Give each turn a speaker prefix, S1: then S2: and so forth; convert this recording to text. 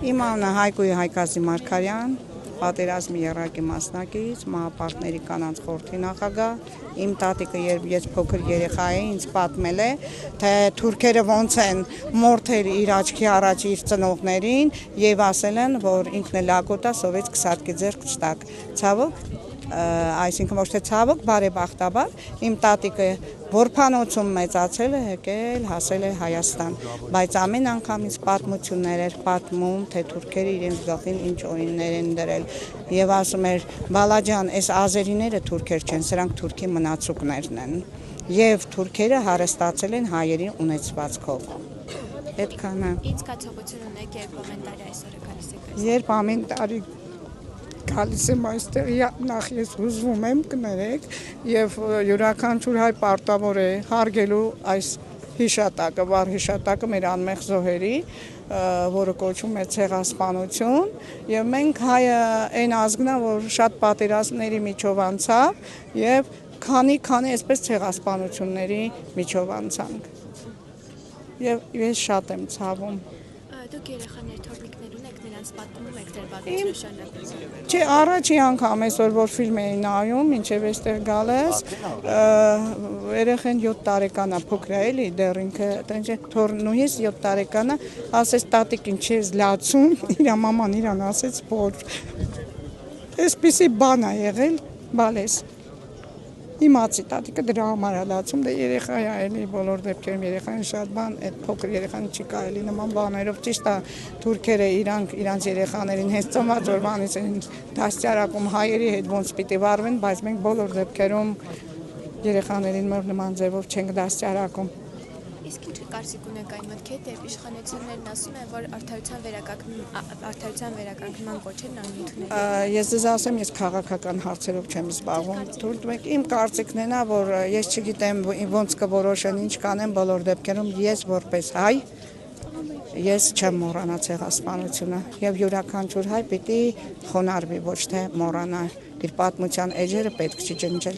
S1: Իմ անունը Հայկույի Հայկազի Մարգարյան, պատերազմի եռակի մասնակից, Մահապարտների կանանց խորհրդի նախագահ, իմ տատիկը երբ ես փոքր երեխա էի, ինձ պատմել է, թե թուրքերը ոնց են մորթել իր աչքի առաջ իր ծնողներին եւ ասել են, որ ինքն էլ ակոտա սովետ կսատկի ձեռք չտակ։ Ցավոք, այսինքն ոչ թե ցավոք, բարեբախտաբար իմ տատիկը որփանոցում մեծացել է, եկել, հասել է Հայաստան, բայց ամեն անգամ ինձ պատմություններ էր պատմում, թե թուրքերը իրենց գլխին ինչ օրիններ են դրել եւ ասում էր բալաջան, այս ազերիները թուրքեր չեն, սրանք թուրքի մնացուկներն են եւ թուրքերը հարստացել են հայերի ունեցվածքով։ Այդքանը։
S2: Ինչ զգացողություն ունեք, երբ ամեն տարի այսօրը գալիս եք։
S1: Երբ ամեն տարի գալիս եմ այստեղ, նախ ես հուզվում եմ, կներեք, եւ յուրաքանչյուր հայ պարտավոր է հարգելու այս հիշատակը, վառ հիշատակը մեր անմեղ զոհերի, որը կոչվում է ցեղասպանություն, եւ մենք հայը այն ազգն է, որ շատ պատերազմների միջով անցավ եւ քանի այսպես ցեղասպանությունների միջով անցանք։ Եվ ես շատ եմ ցավում։
S2: Դուք երեխաներ, թոռնիկներ ունեք, նրանց պատմում եք դեր պատմությունը շարունակում։
S1: Չէ, առաջի անգամ այսօր որ ֆիլմ էի նայում, ինչև այստեղ գալես, երեխան 7 տարեկան է, փոքր է էլի, դեռ ինքը, թոռնուհիս 7 տարեկան է, ասեց տատիկ ինչ ես լացում, իր մաման իրան ասեց, որ այսպիսի բան է եղել, բալես։ Իմացի տատիկը դրա համար է լացում, դե երեխա է էլի, բոլոր դեպքերում երեխային շատ բան, այդ փոքր երեխան չի կարելի նման բաներով, ճիշտ է, թուրքերը իրանց երեխաներին հենց ծնված օրվանից են դաստիարակում հայերի հետ ոնց պիտի վարվեն, բայց մենք բոլոր դեպքերում երեխաներին նման ձևով չենք դաստիարակում։
S2: Իսկ ինչ կարծիք ունեք այն մտքետ, եւ իշխանություններն ասում են, որ արդարության վերականգնման կոչերն անընդունելի են։
S1: Ես ձեզ ասեմ, ես քաղաքական հարցերով չեմ զբաղվում, թույլ տվեք, իմ կարծիքն է, որ ես չգիտեմ ոնց կորոշեն, ինչ կանեն, բոլոր դեպքերում ես որպես հայ, ես չեմ մոռանա ցեղասպանությունը եւ յուրաքանչյուր հայ պիտի խոնարհվի, ոչ թե մոռանա, իր պատմության էջերը պետք չի ջնջել։